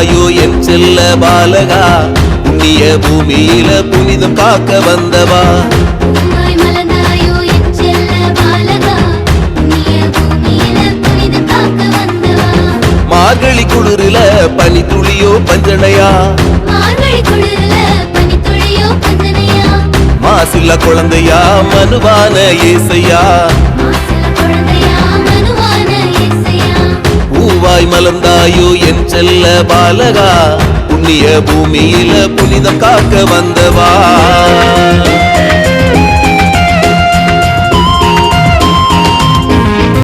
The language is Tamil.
மலர்ந்தாயோ என் செல்ல பாலகா புண்ணிய பூமியில புனிதம் காக்க வந்தவா மார்கழி குளிரில பனி துளியோ பஞ்சனையா மாசில்ல குழந்தையா மனுவான ஏசையா பூவாய் மலர்ந்தாயோ என் செல்ல பாலகா புண்ணிய பூமியில புனிதம் காக்க வந்தவா